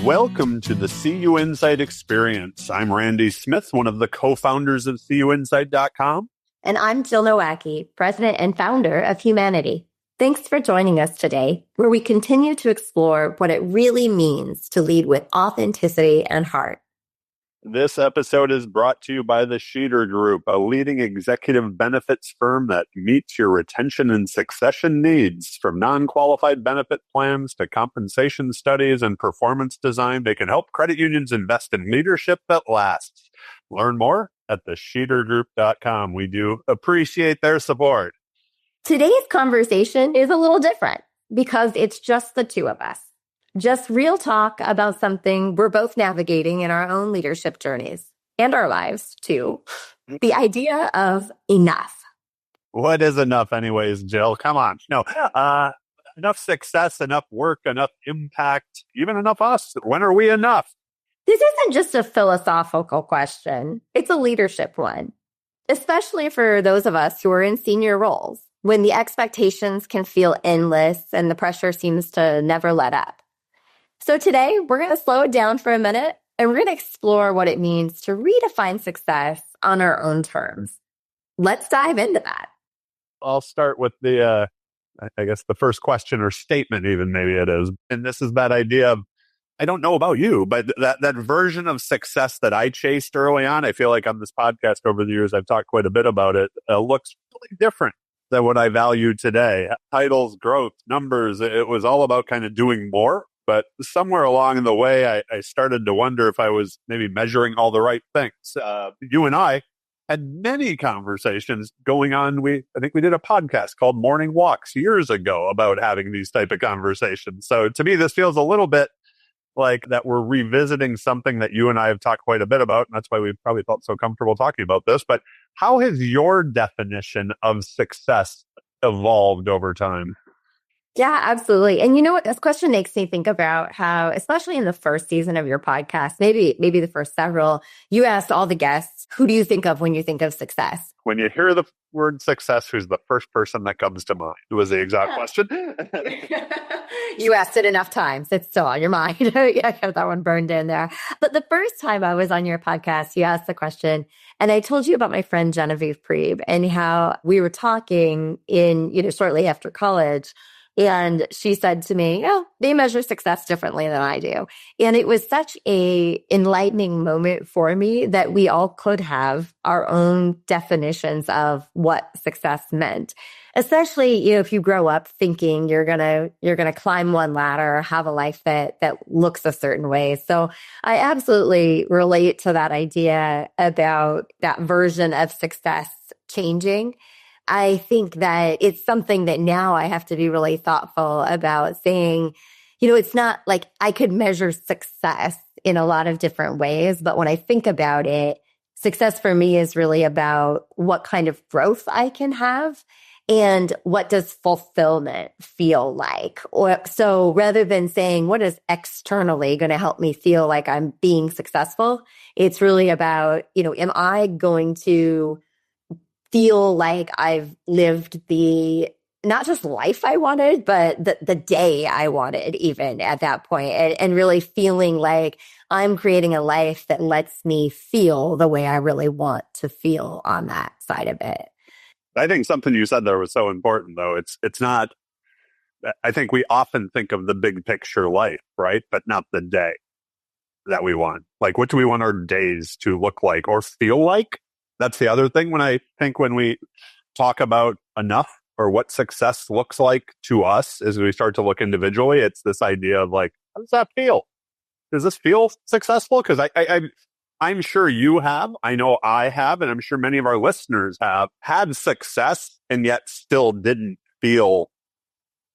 Welcome to the CUInsight Experience. I'm Randy Smith, one of the co-founders of CUInsight.com. And I'm Jill Nowacki, president and founder of Humanidei. Thanks for joining us today, where we continue to explore what it really means to lead with authenticity and heart. This episode is brought to you by the Sheeter Group, a leading executive benefits firm that meets your retention and succession needs. From non-qualified benefit plans to compensation studies and performance design, they can help credit unions invest in leadership that lasts. Learn more at thesheetergroup.com. We do appreciate their support. Today's conversation is a little different because it's just the two of us. Just real talk about something we're both navigating in our own leadership journeys and our lives too. The idea of enough. What is enough anyways, Jill? Come on. No, enough success, enough work, enough impact, even enough us. When are we enough? This isn't just a philosophical question. It's a leadership one, especially for those of us who are in senior roles when the expectations can feel endless and the pressure seems to never let up. So today, we're going to slow it down for a minute, and we're going to explore what it means to redefine success on our own terms. Let's dive into that. I'll start with the first question or statement, even maybe it is. And this is that idea of, I don't know about you, but that version of success that I chased early on, I feel like on this podcast over the years, I've talked quite a bit about it, looks really different than what I value today. Titles, growth, numbers, it was all about kind of doing more. But somewhere along the way, I started to wonder if I was maybe measuring all the right things. You and I had many conversations going on. I think we did a podcast called Morning Walks years ago about having these type of conversations. So to me, this feels a little bit like that we're revisiting something that you and I have talked quite a bit about. And that's why we've probably felt so comfortable talking about this. But how has your definition of success evolved over time? Yeah, absolutely. And you know what? This question makes me think about how, especially in the first season of your podcast, maybe the first several, you asked all the guests, who do you think of when you think of success? When you hear the word success, who's the first person that comes to mind? Was the exact question. You asked it enough times. It's still on your mind. Yeah, I have that one burned in there. But the first time I was on your podcast, you asked the question, and I told you about my friend Genevieve Priebe and how we were talking shortly after college. And she said to me, they measure success differently than I do. And it was such a enlightening moment for me that we all could have our own definitions of what success meant. Especially, if you grow up thinking you're gonna climb one ladder or have a life that looks a certain way. So I absolutely relate to that idea about that version of success changing. I think that it's something that now I have to be really thoughtful about saying, it's not like I could measure success in a lot of different ways. But when I think about it, success for me is really about what kind of growth I can have and what does fulfillment feel like. So rather than saying what is externally going to help me feel like I'm being successful, it's really about, am I going to feel like I've lived the, not just life I wanted, but the day I wanted even at that point, and really feeling like I'm creating a life that lets me feel the way I really want to feel on that side of it. I think something you said there was so important, though. It's not, I think we often think of the big picture life, right? But not the day that we want. Like, what do we want our days to look like or feel like? That's the other thing when we talk about enough or what success looks like to us as we start to look individually, it's this idea of like, how does that feel? Does this feel successful? Because I'm sure you have, I know I have, and I'm sure many of our listeners have had success and yet still didn't feel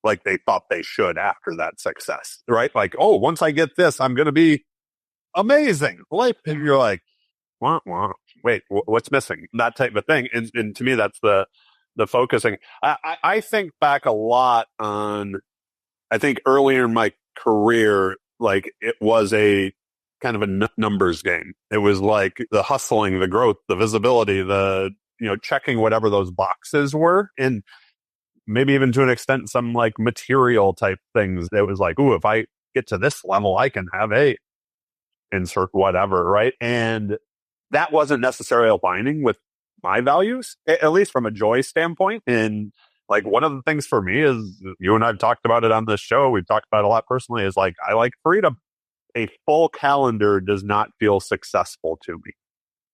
like they thought they should after that success, right? Like, once I get this, I'm going to be amazing. Life, and you're like, wait, what's missing? That type of thing. And to me, that's the focusing. I think back a lot on, I think earlier in my career, like it was a kind of a numbers game. It was like the hustling, the growth, the visibility, checking whatever those boxes were. And maybe even to an extent, some like material type things. It was like, if I get to this level, I can have a insert whatever, right? And that wasn't necessarily aligning with my values, at least from a joy standpoint. And like one of the things for me is, you and I've talked about it on this show, we've talked about it a lot personally, is like, I like freedom. A full calendar does not feel successful to me.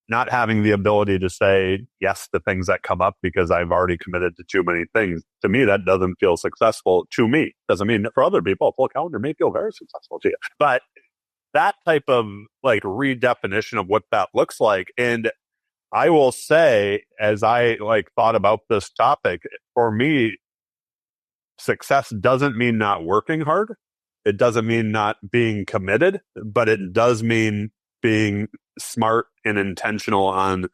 Not having the ability to say yes to things that come up because I've already committed to too many things, to me, that doesn't feel successful to me. Doesn't mean that for other people, a full calendar may feel very successful to you. But that type of like redefinition of what that looks like. And I will say, as I like thought about this topic, for me, success doesn't mean not working hard. It doesn't mean not being committed, but it does mean being smart and intentional on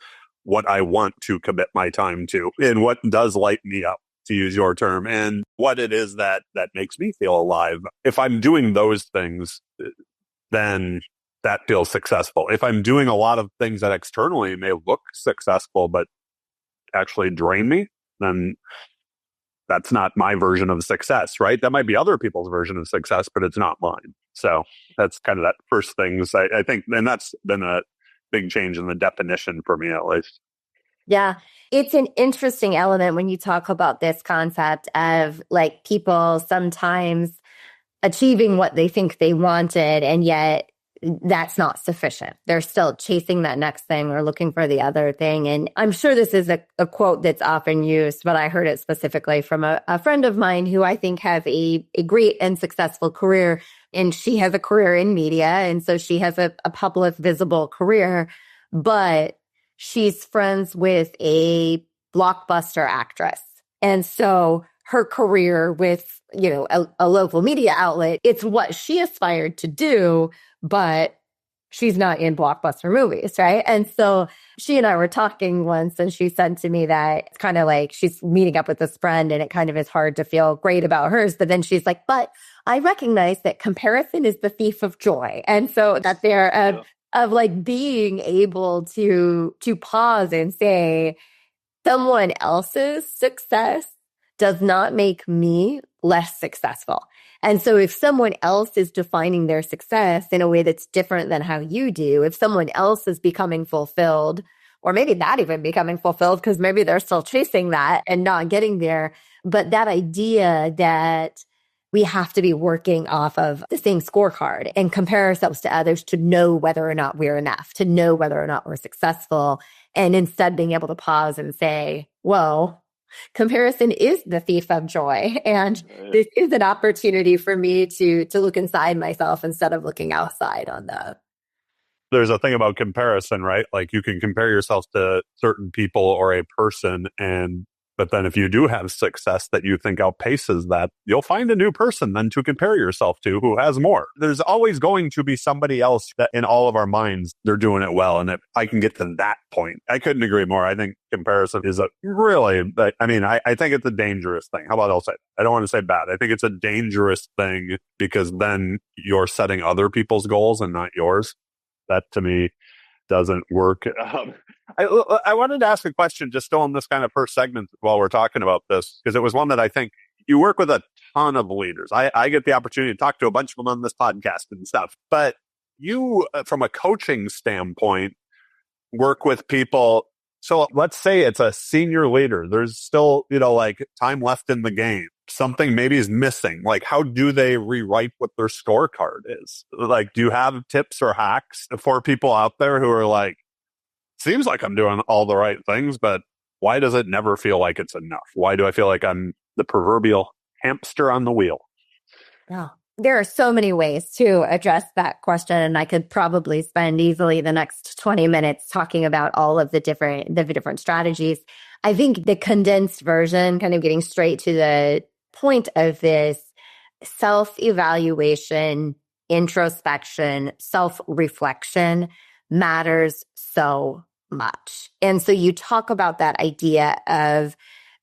what I want to commit my time to and what does light me up, to use your term, and what it is that makes me feel alive. If I'm doing those things, then that feels successful. If I'm doing a lot of things that externally may look successful, but actually drain me, then that's not my version of success, right? That might be other people's version of success, but it's not mine. So that's kind of that first things I think, and that's been a big change in the definition for me, at least. Yeah, it's an interesting element when you talk about this concept of like people sometimes achieving what they think they wanted, and yet that's not sufficient. They're still chasing that next thing or looking for the other thing. And I'm sure this is a quote that's often used, but I heard it specifically from a friend of mine who I think has a great and successful career. And she has a career in media. And so she has a public, visible career, but she's friends with a blockbuster actress. And so her career with, a local media outlet, it's what she aspired to do, but she's not in blockbuster movies, right? And so she and I were talking once, and she said to me that it's kind of like she's meeting up with this friend and it kind of is hard to feel great about hers. But then she's like, but I recognize that comparison is the thief of joy. And so that they're of like being able to pause and say, someone else's success does not make me less successful. And so if someone else is defining their success in a way that's different than how you do, if someone else is becoming fulfilled, or maybe not even becoming fulfilled because maybe they're still chasing that and not getting there, but that idea that we have to be working off of the same scorecard and compare ourselves to others to know whether or not we're enough, to know whether or not we're successful, and instead being able to pause and say, whoa, comparison is the thief of joy. And this is an opportunity for me to look inside myself instead of looking outside on that. There's a thing about comparison, right? Like you can compare yourself to certain people or a person, but then if you do have success that you think outpaces that, you'll find a new person then to compare yourself to who has more. There's always going to be somebody else that in all of our minds, they're doing it well. And if I can get to that point, I couldn't agree more. I think comparison is I think it's a dangerous thing. How about I'll say, I don't want to say bad. I think it's a dangerous thing because then you're setting other people's goals and not yours. That to me doesn't work. I wanted to ask a question just still in this kind of first segment while we're talking about this, because it was one that I think you work with a ton of leaders. I get the opportunity to talk to a bunch of them on this podcast and stuff, but you, from a coaching standpoint, work with people. So let's say it's a senior leader. There's still, like time left in the game. Something maybe is missing. Like, how do they rewrite what their scorecard is? Like, do you have tips or hacks for people out there who are like, seems like I'm doing all the right things, but why does it never feel like it's enough? Why do I feel like I'm the proverbial hamster on the wheel? Yeah. There are so many ways to address that question, and I could probably spend easily the next 20 minutes talking about all of the different strategies. I think the condensed version, kind of getting straight to the point of this, self-evaluation, introspection, self-reflection matters so much. And so you talk about that idea of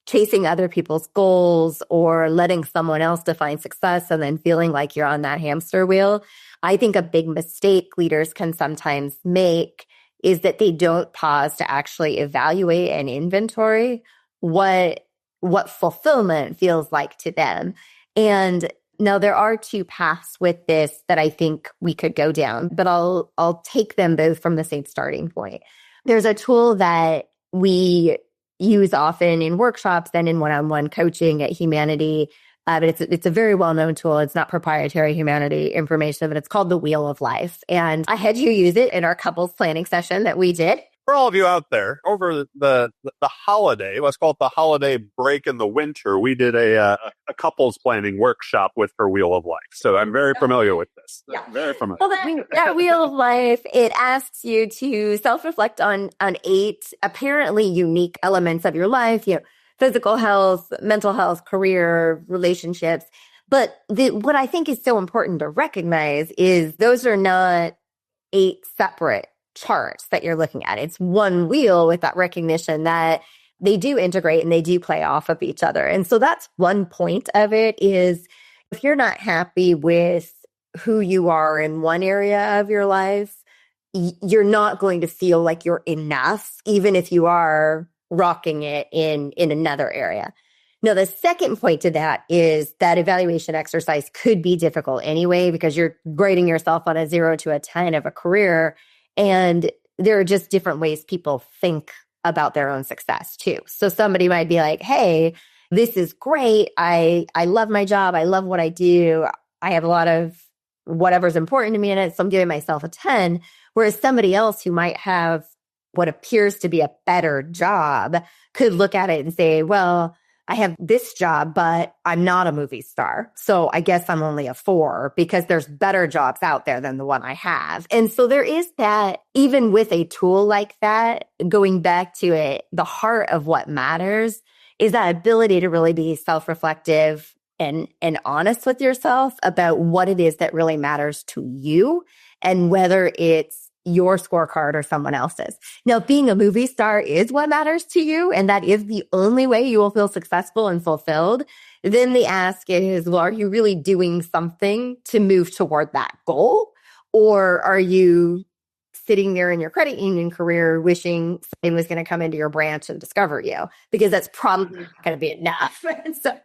chasing other people's goals or letting someone else define success and then feeling like you're on that hamster wheel. I think a big mistake leaders can sometimes make is that they don't pause to actually evaluate and inventory what fulfillment feels like to them. And Now, there are two paths with this that I think we could go down, but I'll take them both from the same starting point. There's a tool that we use often in workshops and in one-on-one coaching at Humanidei. But it's a very well-known tool. It's not proprietary Humanidei information, but it's called the Wheel of Life. And I had you use it in our couples planning session that we did. For all of you out there, over the holiday, let's call it the holiday break in the winter, we did a couples planning workshop with her Wheel of Life. So I'm very familiar with this. Yeah. Very familiar. Well, that Wheel of Life, it asks you to self-reflect on 8 apparently unique elements of your life, physical health, mental health, career, relationships. But what I think is so important to recognize is those are not 8 separate charts that you're looking at. It's one wheel with that recognition that they do integrate and they do play off of each other. And so that's one point of it is if you're not happy with who you are in one area of your life, you're not going to feel like you're enough, even if you are rocking it in another area. Now, the second point to that is that evaluation exercise could be difficult anyway, because you're grading yourself on a 0 to a 10 of a career. And there are just different ways people think about their own success too. So somebody might be like, hey, this is great. I love my job. I love what I do. I have a lot of whatever's important to me in it. So I'm giving myself a 10. Whereas somebody else who might have what appears to be a better job could look at it and say, well, I have this job, but I'm not a movie star. So I guess I'm only a 4 because there's better jobs out there than the one I have. And so there is that, even with a tool like that, going back to it, the heart of what matters is that ability to really be self-reflective and honest with yourself about what it is that really matters to you and whether it's your scorecard or someone else's. Now, being a movie star is what matters to you, and that is the only way you will feel successful and fulfilled. Then the ask is, well, are you really doing something to move toward that goal? Or are you sitting there in your credit union career wishing something was going to come into your branch and discover you? Because that's probably not going to be enough. So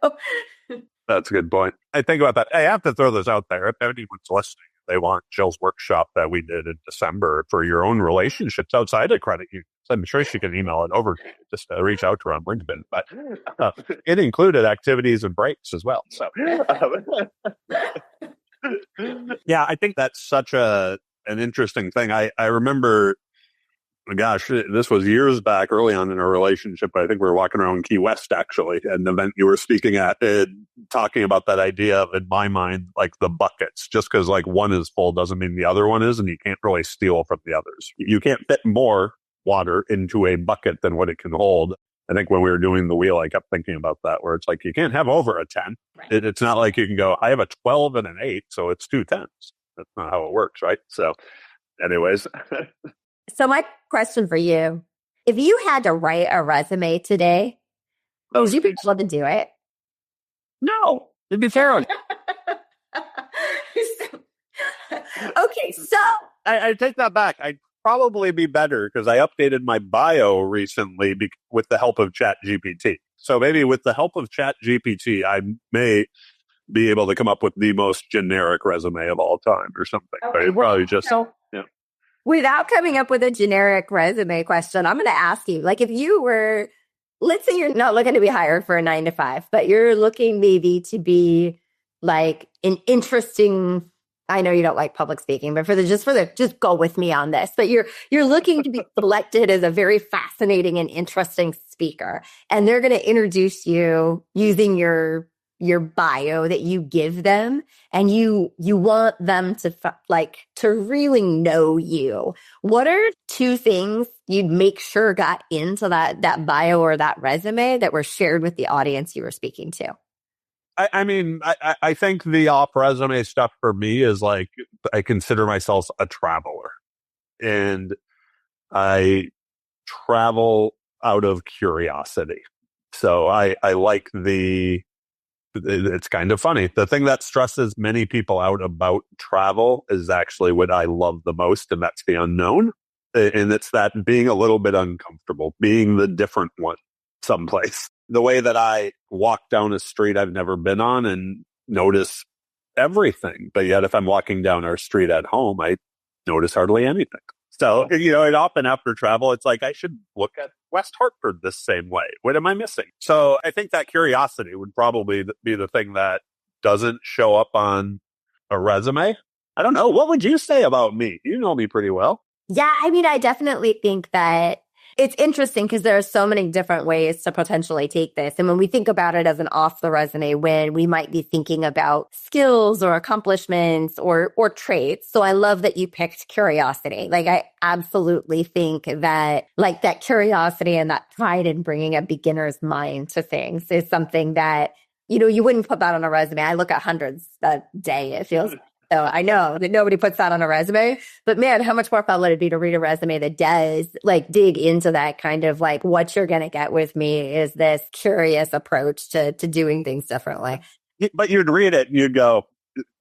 That's a good point. I think about that. I have to throw this out there. If anyone's listening, they want Jill's workshop that we did in December for your own relationships outside of credit unions. I'm sure she can email it over to you. Just reach out to her on LinkedIn. But it included activities and breaks as well. So, yeah, I think that's such an interesting thing. I remember, gosh, this was years back, early on in our relationship. I think we were walking around Key West, actually, at an event you were speaking at, talking about that idea of, in my mind, like the buckets. Just because like one is full doesn't mean the other one is, and you can't really steal from the others. You can't fit more water into a bucket than what it can hold. I think when we were doing the wheel, I kept thinking about that, where it's like you can't have over a 10. Right. It's not like you can go, I have a 12 and an 8, so it's 2 10s. That's not how it works, right? So anyways. So my question for you, if you had to write a resume today, would you be able to do it? No, it'd be terrible. Okay, so I take that back. I'd probably be better because I updated my bio recently with the help of ChatGPT. So maybe with the help of ChatGPT, I may be able to come up with the most generic resume of all time or something. Okay, but probably just... Without coming up with a generic resume question, I'm going to ask you, like, if you were, let's say you're not looking to be hired for a 9 to 5, but you're looking maybe to be like an interesting, I know you don't like public speaking, but just go with me on this, but you're looking to be selected as a very fascinating and interesting speaker. And they're going to introduce you using your bio that you give them, and you want them to really know you. What are 2 things you'd make sure got into that bio or that resume that were shared with the audience you were speaking to? I think the off resume stuff for me is like, I consider myself a traveler, and I travel out of curiosity. So I like it's kind of funny. The thing that stresses many people out about travel is actually what I love the most, and that's the unknown. And it's that being a little bit uncomfortable, being the different one someplace. The way that I walk down a street I've never been on and notice everything. But yet, if I'm walking down our street at home, I notice hardly anything. So, and often after travel, it's like I should look at West Hartford the same way. What am I missing? So I think that curiosity would probably be the thing that doesn't show up on a resume. I don't know. What would you say about me? You know me pretty well. Yeah, I mean, I definitely think that it's interesting because there are so many different ways to potentially take this. And when we think about it as an off the resume win, we might be thinking about skills or accomplishments or traits. So I love that you picked curiosity. Like, I absolutely think that like that curiosity and that pride in bringing a beginner's mind to things is something that, you wouldn't put that on a resume. I look at hundreds a day, it feels. So I know that nobody puts that on a resume, but man, how much more fun would it be to read a resume that does like dig into that kind of like what you're going to get with me is this curious approach to doing things differently. But you'd read it and you'd go,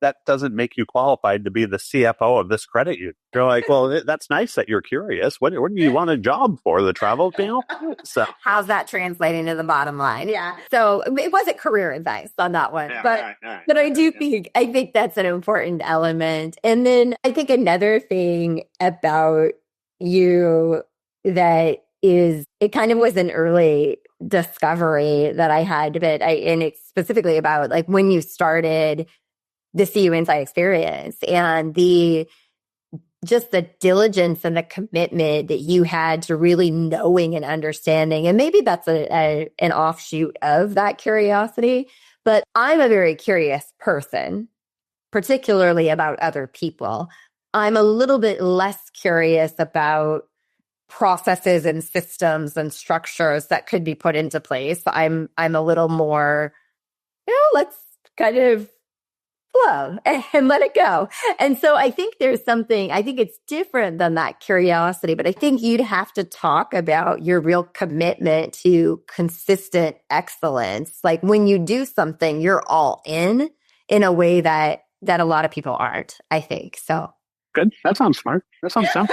that doesn't make you qualified to be the CFO of this credit union. You're like, well, that's nice that you're curious. What do you want a job for? The travel deal? So how's that translating to the bottom line? Yeah. So it wasn't career advice on that one, but I do think that's an important element. And then I think another thing about you that is, it kind of was an early discovery that I had, and it's specifically about like when you started the CUInsight Experience and just the diligence and the commitment that you had to really knowing and understanding. And maybe that's an offshoot of that curiosity, but I'm a very curious person, particularly about other people. I'm a little bit less curious about processes and systems and structures that could be put into place. I'm a little more, let's kind of flow and let it go. And so I think I think it's different than that curiosity, but I think you'd have to talk about your real commitment to consistent excellence. Like when you do something, you're all in a way that a lot of people aren't, I think. So good. That sounds smart. That sounds sound.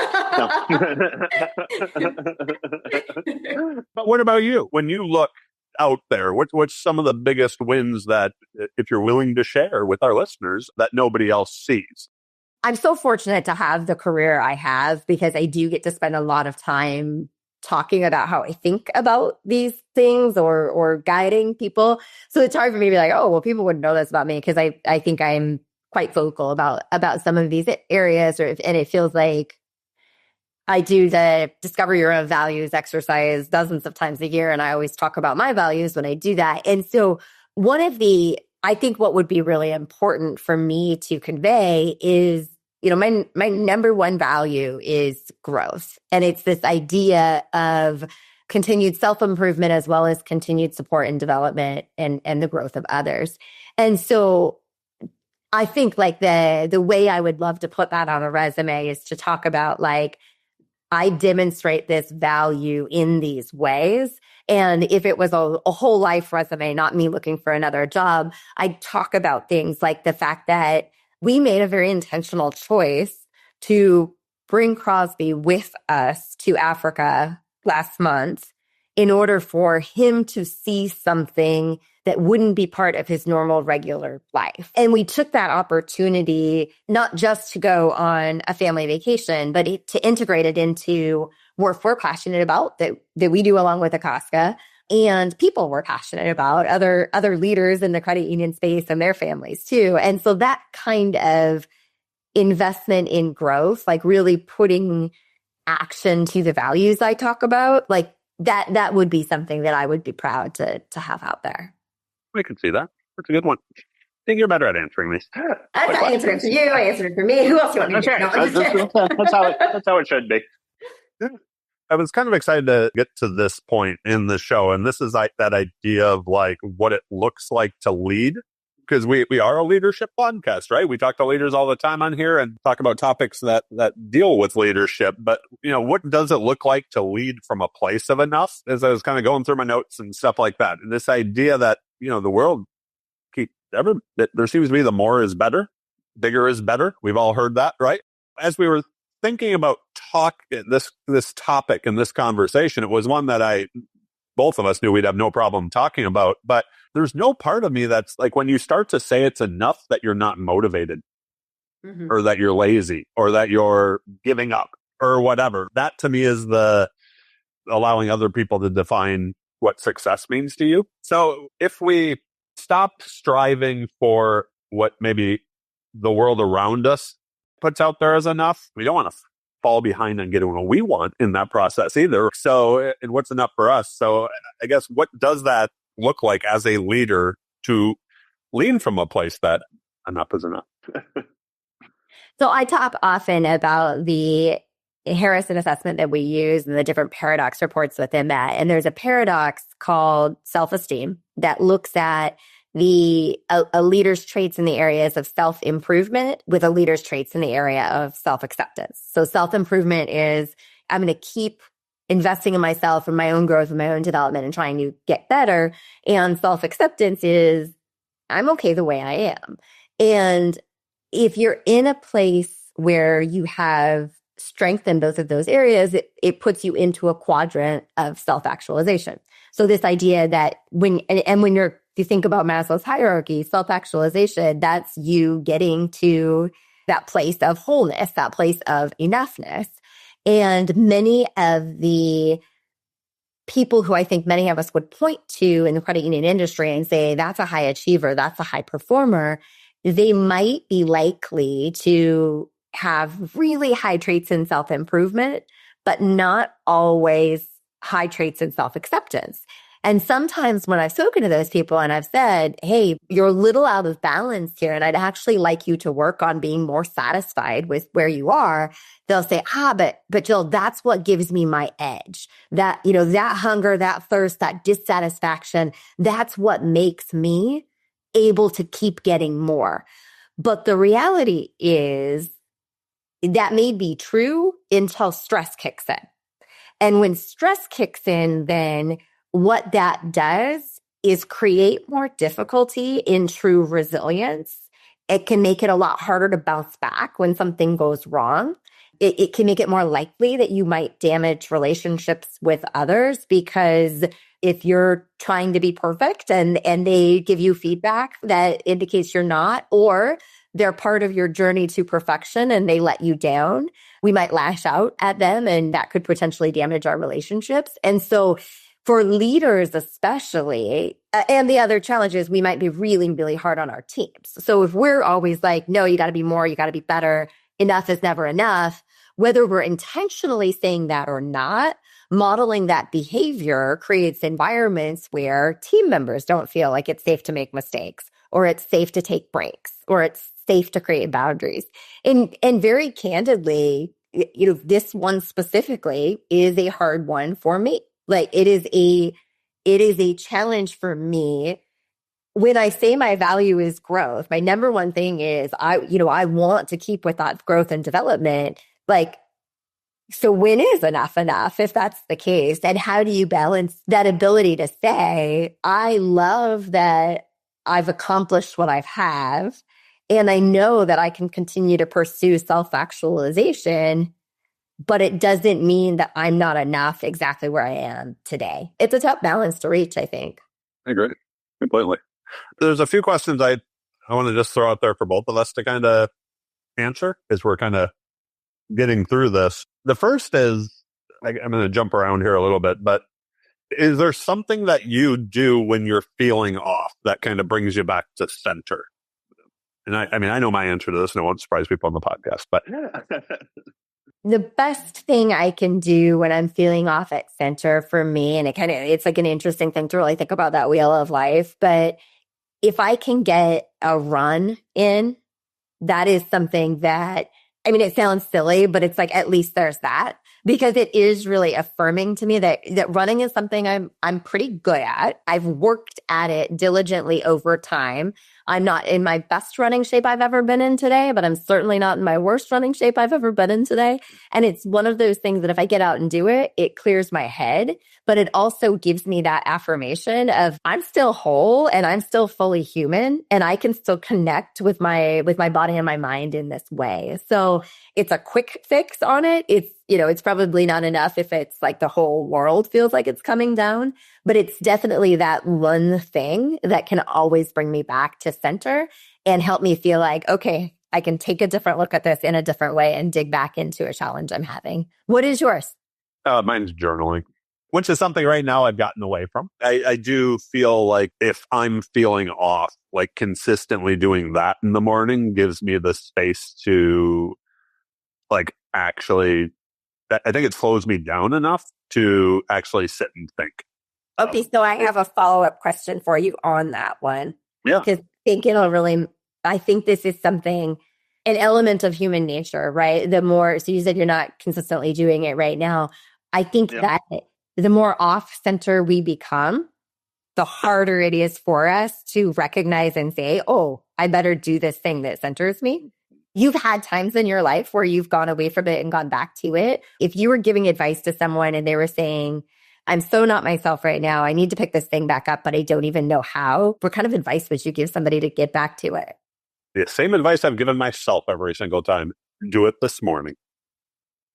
But what about you? When you look out there, what's some of the biggest wins that, if you're willing to share with our listeners, that nobody else sees? I'm so fortunate to have the career I have because I do get to spend a lot of time talking about how I think about these things or guiding people. So it's hard for me to be like, oh, well, people wouldn't know this about me because I think I'm quite vocal about some of these areas, and it feels like I do the discover your own values exercise dozens of times a year. And I always talk about my values when I do that. And so I think what would be really important for me to convey is, my number one value is growth. And it's this idea of continued self-improvement as well as continued support and development and the growth of others. And so I think like the way I would love to put that on a resume is to talk about like, I demonstrate this value in these ways. And if it was a whole life resume, not me looking for another job, I'd talk about things like the fact that we made a very intentional choice to bring Crosby with us to Africa last month in order for him to see something that wouldn't be part of his normal, regular life. And we took that opportunity not just to go on a family vacation, but to integrate it into work we're passionate about that we do along with Acosta, and people we're passionate about, other leaders in the credit union space and their families too. And so that kind of investment in growth, like really putting action to the values I talk about, like that would be something that I would be proud to have out there. I can see that. That's a good one. I think you're better at answering these. I'm not answering for you. I answered it for me. Who else do you want me to do? That's how it should be. I was kind of excited to get to this point in the show. And this is like that idea of like what it looks like to lead. Because we are a leadership podcast, right? We talk to leaders all the time on here and talk about topics that deal with leadership. But, what does it look like to lead from a place of enough? As I was kind of going through my notes and stuff like that. And this idea that, the world there seems to be the more is better, bigger is better. We've all heard that, right? As we were thinking about this topic and this conversation, it was one that both of us knew we'd have no problem talking about. But there's no part of me that's like when you start to say it's enough that you're not motivated or that you're lazy or that you're giving up or whatever. That to me is the allowing other people to define what success means to you. So if we stop striving for what maybe the world around us puts out there as enough, we don't want to fall behind on getting what we want in that process either. So, and what's enough for us? So I guess what does that look like as a leader to lean from a place that enough is enough? So I talk often about the Harrison assessment that we use and the different paradox reports within that. And there's a paradox called self-esteem that looks at a leader's traits in the areas of self-improvement with a leader's traits in the area of self-acceptance. So self-improvement is I'm going to keep investing in myself and my own growth and my own development and trying to get better. And self-acceptance is I'm okay the way I am. And if you're in a place where you have strength in both of those areas, it puts you into a quadrant of self-actualization. So this idea that when you think about Maslow's hierarchy, self-actualization, that's you getting to that place of wholeness, that place of enoughness. And many of the people who I think many of us would point to in the credit union industry and say, that's a high achiever, that's a high performer, they might be likely to have really high traits in self-improvement, but not always high traits in self-acceptance. And sometimes when I've spoken to those people and I've said, hey, you're a little out of balance here, and I'd actually like you to work on being more satisfied with where you are, they'll say, but Jill, that's what gives me my edge. That, that hunger, that thirst, that dissatisfaction, that's what makes me able to keep getting more. But the reality is that may be true until stress kicks in. And when stress kicks in, then what that does is create more difficulty in true resilience. It can make it a lot harder to bounce back when something goes wrong. It can make it more likely that you might damage relationships with others, because if you're trying to be perfect and they give you feedback that indicates you're not, or they're part of your journey to perfection and they let you down, we might lash out at them, and that could potentially damage our relationships. And so for leaders especially, and the other challenge is we might be really, really hard on our teams. So if we're always like, no, you got to be more, you got to be better, enough is never enough, whether we're intentionally saying that or not, modeling that behavior creates environments where team members don't feel like it's safe to make mistakes, or it's safe to take breaks, or it's safe to create boundaries. And very candidly, this one specifically is a hard one for me. Like it is a challenge for me. When I say my value is growth, my number one thing is I want to keep with that growth and development. Like, so when is enough if that's the case? And how do you balance that ability to say, I love that I've accomplished what I have, and I know that I can continue to pursue self-actualization, but it doesn't mean that I'm not enough exactly where I am today. It's a tough balance to reach, I think. I agree completely. There's a few questions I want to just throw out there for both of us to kind of answer as we're kind of getting through this. The first is, I'm going to jump around here a little bit, but is there something that you do when you're feeling off that kind of brings you back to center? And I know my answer to this, and it won't surprise people on the podcast, but the best thing I can do when I'm feeling off at center for me, and it's like an interesting thing to really think about that wheel of life, but if I can get a run in, that is something that, it sounds silly, but it's like, at least there's that, because it is really affirming to me that running is something I'm pretty good at. I've worked at it diligently over time. I'm not in my best running shape I've ever been in today, but I'm certainly not in my worst running shape I've ever been in today. And it's one of those things that if I get out and do it, it clears my head, but it also gives me that affirmation of I'm still whole and I'm still fully human, and I can still connect with my body and my mind in this way. So it's a quick fix on it. It's probably not enough if it's like the whole world feels like it's coming down, but it's definitely that one thing that can always bring me back to center and help me feel like, okay, I can take a different look at this in a different way and dig back into a challenge I'm having. What is yours? Mine's journaling, which is something right now I've gotten away from. I do feel like if I'm feeling off, like consistently doing that in the morning gives me the space to like actually, I think it slows me down enough to actually sit and think. Okay, so I have a follow-up question for you on that one. Yeah. Because I think this is something, an element of human nature, right? So you said you're not consistently doing it right now. I think that the more off-center we become, the harder it is for us to recognize and say, oh, I better do this thing that centers me. You've had times in your life where you've gone away from it and gone back to it. If you were giving advice to someone and they were saying, I'm so not myself right now, I need to pick this thing back up, but I don't even know how, what kind of advice would you give somebody to get back to it? The same advice I've given myself every single time. Do it this morning.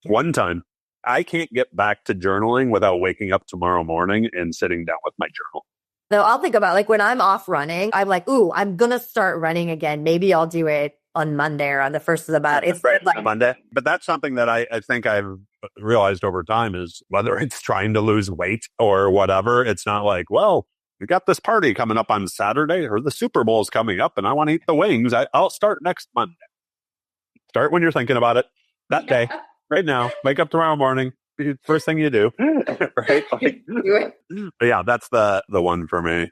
One time. I can't get back to journaling without waking up tomorrow morning and sitting down with my journal. So I'll think about like when I'm off running, I'm like, ooh, I'm going to start running again. Maybe I'll do it on Monday or on the first of the month. It's right, like Monday. But that's something that I think I've realized over time is whether it's trying to lose weight or whatever, it's not like, well, we got this party coming up on Saturday or the Super Bowl's coming up and I want to eat the wings. I'll start next Monday. Start when you're thinking about it that day, right now. Wake up tomorrow morning. First thing you do, right? But yeah, that's the one for me.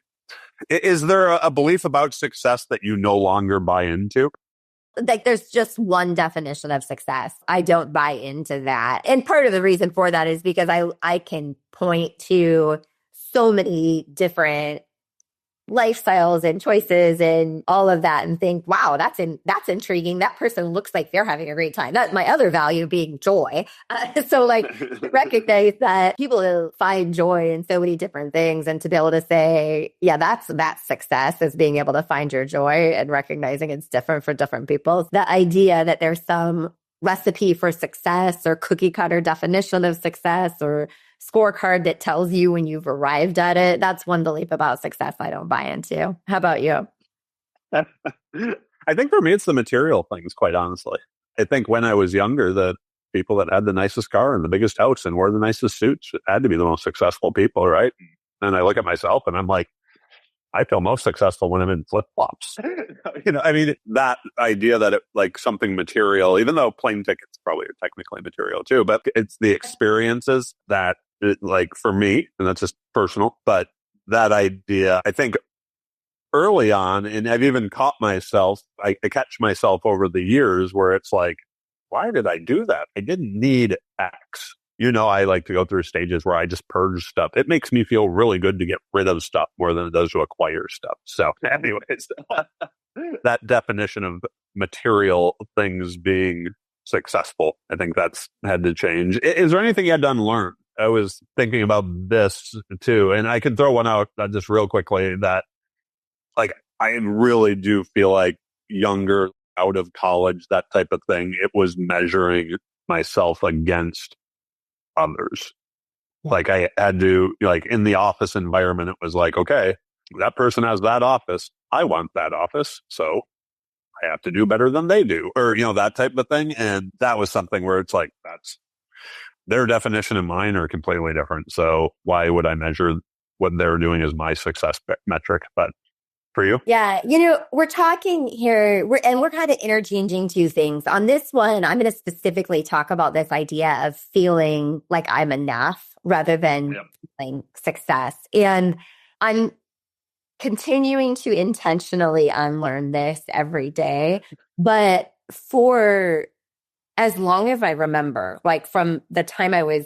Is there a belief about success that you no longer buy into? Like there's just one definition of success. I don't buy into that. And part of the reason for that is because I can point to so many different lifestyles and choices and all of that and think, wow, that's intriguing. That person looks like they're having a great time. That's my other value being joy. So like recognize that people find joy in so many different things and to be able to say, yeah, that's success is being able to find your joy and recognizing it's different for different people. The idea that there's some recipe for success or cookie cutter definition of success or scorecard that tells you when you've arrived at it. That's one belief about success I don't buy into. How about you? I think for me, it's the material things, quite honestly. I think when I was younger, the people that had the nicest car and the biggest house and wore the nicest suits had to be the most successful people, right? And I look at myself and I'm like, I feel most successful when I'm in flip-flops. I mean, that idea that it like something material, even though plane tickets probably are technically material too, but it's the experiences that like for me, and that's just personal, but that idea, I think early on, and I've even caught myself, I catch myself over the years where it's like, why did I do that? I didn't need X. I like to go through stages where I just purge stuff. It makes me feel really good to get rid of stuff more than it does to acquire stuff. So anyways, that definition of material things being successful, I think that's had to change. Is there anything you had to unlearn? I was thinking about this too, and I can throw one out just real quickly that like, I really do feel like younger, out of college, that type of thing, it was measuring myself against others. Like I had to, like in the office environment, it was like, okay, that person has that office. I want that office. So I have to do better than they do, or, that type of thing. And that was something where it's like, that's their definition and mine are completely different. So why would I measure what they're doing as my success metric? But for you? Yeah. We're talking here, we're kind of interchanging two things. On this one, I'm going to specifically talk about this idea of feeling like I'm enough rather than feeling success. And I'm continuing to intentionally unlearn this every day. But for as long as I remember, like from the time I was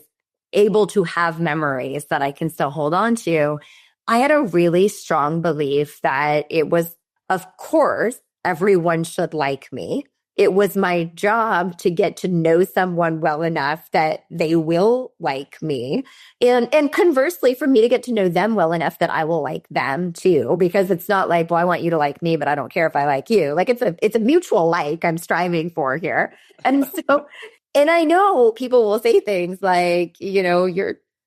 able to have memories that I can still hold on to, I had a really strong belief that it was, of course, everyone should like me. It was my job to get to know someone well enough that they will like me. And conversely, for me to get to know them well enough that I will like them too, because it's not like, well, I want you to like me, but I don't care if I like you. Like it's a mutual like I'm striving for here. And so, and I know people will say things like,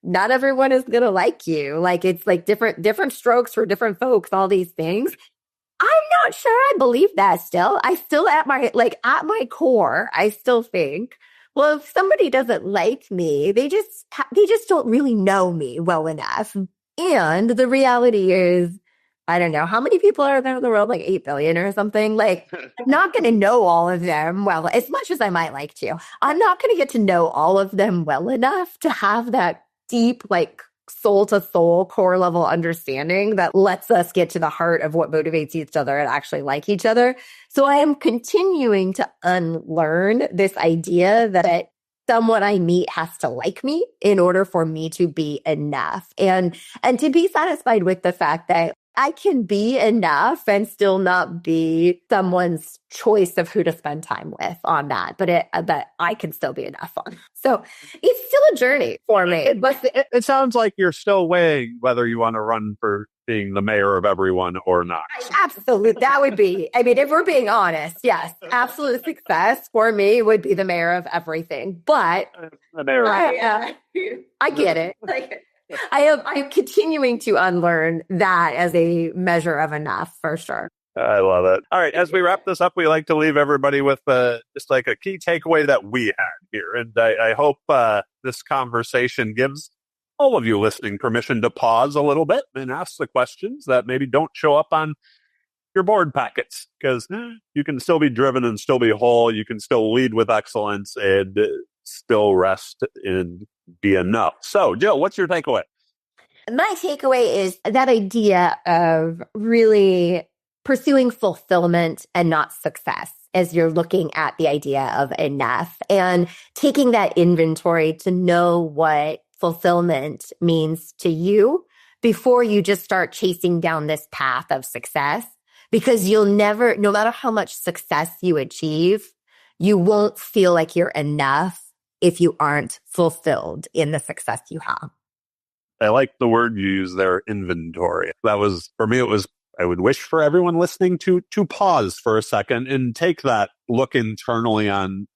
not everyone is going to like you. Like it's like different strokes for different folks, all these things. I'm not sure I believe that still. I still at my core, I still think, well, if somebody doesn't like me, they just don't really know me well enough. And the reality is, I don't know, how many people are there in the world? Like 8 billion or something. Like, I'm not going to know all of them well, as much as I might like to. I'm not going to get to know all of them well enough to have that deep, like, soul to soul core level understanding that lets us get to the heart of what motivates each other and actually like each other. So I am continuing to unlearn this idea that someone I meet has to like me in order for me to be enough, and to be satisfied with the fact that I can be enough and still not be someone's choice of who to spend time with on that, but I can still be enough on. So it's still a journey for me. But It sounds like you're still weighing whether you want to run for being the mayor of everyone or not. Absolutely. That would be, I mean, if we're being honest, yes, absolute success for me would be the mayor of everything. But The mayor. I get it. I'm continuing to unlearn that as a measure of enough for sure. I love it. All right. As we wrap this up, we like to leave everybody with just like a key takeaway that we had here. And I hope this conversation gives all of you listening permission to pause a little bit and ask the questions that maybe don't show up on your board packets, because you can still be driven and still be whole. You can still lead with excellence and still rest and be enough. So, Jill, what's your takeaway? My takeaway is that idea of really pursuing fulfillment and not success as you're looking at the idea of enough, and taking that inventory to know what fulfillment means to you before you just start chasing down this path of success. Because you'll never, no matter how much success you achieve, you won't feel like you're enough if you aren't fulfilled in the success you have. I like the word you use there, inventory. That was, for me, it was, I would wish for everyone listening to pause for a second and take that look internally on,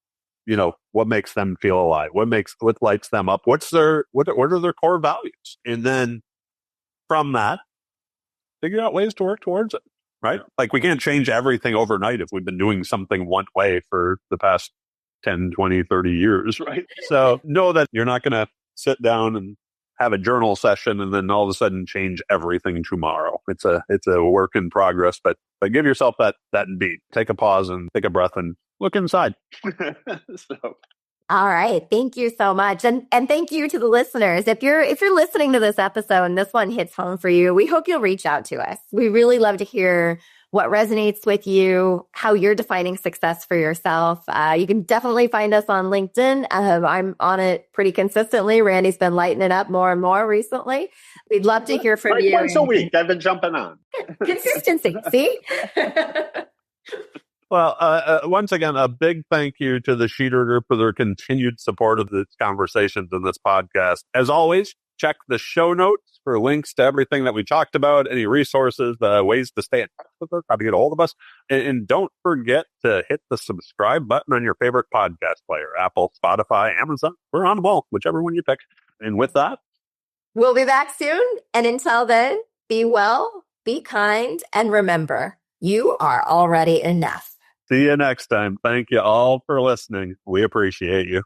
what makes them feel alive, what lights them up, what are their core values, and then from that, figure out ways to work towards it. Right? Like, we can't change everything overnight if we've been doing something one way for the past 10, 20, 30 years, right? So know that you're not going to sit down and have a journal session and then all of a sudden change everything tomorrow. It's a work in progress, but give yourself that beat. Take a pause and take a breath and look inside. All right. Thank you so much. And thank you to the listeners. If you're listening to this episode and this one hits home for you, we hope you'll reach out to us. We really love to hear what resonates with you, how you're defining success for yourself. You can definitely find us on LinkedIn. I'm on it pretty consistently. Randy's been lighting it up more and more recently. We'd love to hear from you. Once a week, I've been jumping on. Consistency. See? Well, once again, a big thank you to the Sheeter Group for their continued support of this conversations in this podcast. As always, check the show notes for links to everything that we talked about, any resources, ways to stay in touch with us, how to get a hold of us. And don't forget to hit the subscribe button on your favorite podcast player, Apple, Spotify, Amazon. We're on them all, whichever one you pick. And with that, we'll be back soon. And until then, be well, be kind, and remember, you are already enough. See you next time. Thank you all for listening. We appreciate you.